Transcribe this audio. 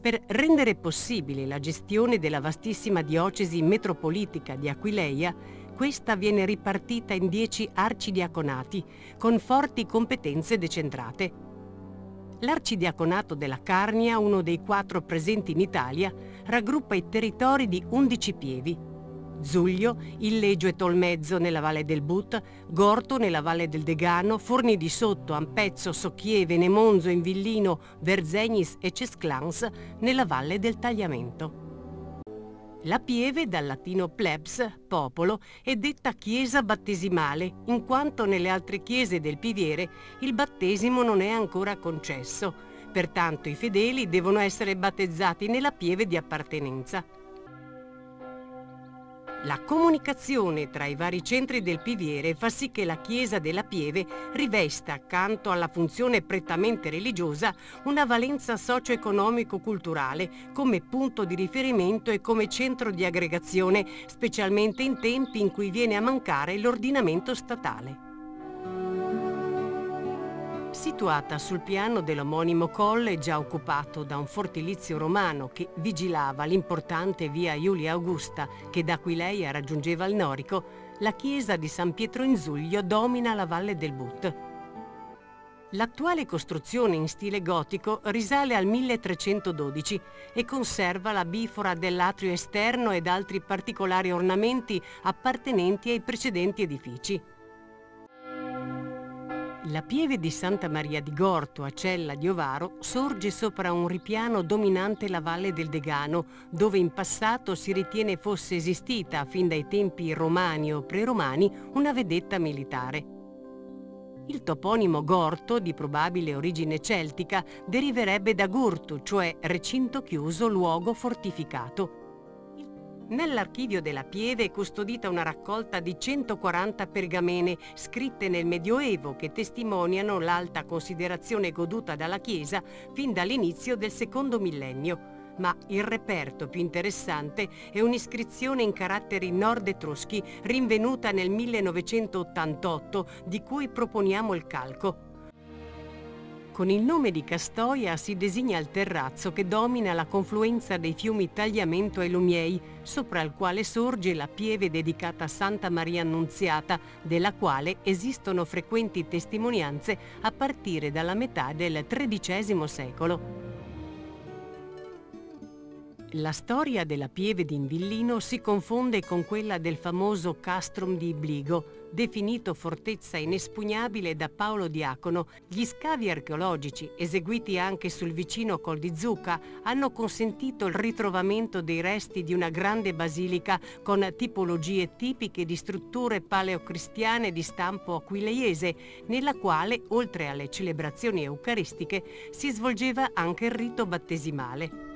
Per rendere possibile la gestione della vastissima diocesi metropolitica di Aquileia, questa viene ripartita in 10 arcidiaconati, con forti competenze decentrate. L'arcidiaconato della Carnia, uno dei 4 presenti in Italia, raggruppa i territori di 11 pievi: Zuglio, Illeggio e Tolmezzo nella Valle del But, Gorto nella Valle del Degano, Forni di Sotto, Ampezzo, Socchieve, Nemonzo, Invillino, Verzegnis e Cesclans nella Valle del Tagliamento. La Pieve, dal latino plebs, popolo, è detta chiesa battesimale, in quanto nelle altre chiese del Piviere il battesimo non è ancora concesso, pertanto i fedeli devono essere battezzati nella pieve di appartenenza. La comunicazione tra i vari centri del Piviere fa sì che la chiesa della Pieve rivesta, accanto alla funzione prettamente religiosa, una valenza socio-economico-culturale come punto di riferimento e come centro di aggregazione, specialmente in tempi in cui viene a mancare l'ordinamento statale. Situata sul piano dell'omonimo colle già occupato da un fortilizio romano che vigilava l'importante via Iulia Augusta che da Aquileia raggiungeva il Norico, la chiesa di San Pietro in Zuglio domina la Valle del But. L'attuale costruzione in stile gotico risale al 1312 e conserva la bifora dell'atrio esterno ed altri particolari ornamenti appartenenti ai precedenti edifici. La pieve di Santa Maria di Gorto a Cella di Ovaro sorge sopra un ripiano dominante la Valle del Degano, dove in passato si ritiene fosse esistita, fin dai tempi romani o preromani, una vedetta militare. Il toponimo Gorto, di probabile origine celtica, deriverebbe da gurtu, cioè recinto chiuso, luogo fortificato. Nell'archivio della Pieve è custodita una raccolta di 140 pergamene scritte nel Medioevo che testimoniano l'alta considerazione goduta dalla Chiesa fin dall'inizio del secondo millennio. Ma il reperto più interessante è un'iscrizione in caratteri nord-etruschi rinvenuta nel 1988, di cui proponiamo il calco. Con il nome di Castoia si designa il terrazzo che domina la confluenza dei fiumi Tagliamento e Lumiei, sopra il quale sorge la pieve dedicata a Santa Maria Annunziata, della quale esistono frequenti testimonianze a partire dalla metà del XIII secolo. La storia della pieve di Invillino si confonde con quella del famoso castrum di Ibligo, definito fortezza inespugnabile da Paolo Diacono. Gli scavi archeologici, eseguiti anche sul vicino Col di Zucca, hanno consentito il ritrovamento dei resti di una grande basilica con tipologie tipiche di strutture paleocristiane di stampo aquileiese, nella quale, oltre alle celebrazioni eucaristiche, si svolgeva anche il rito battesimale.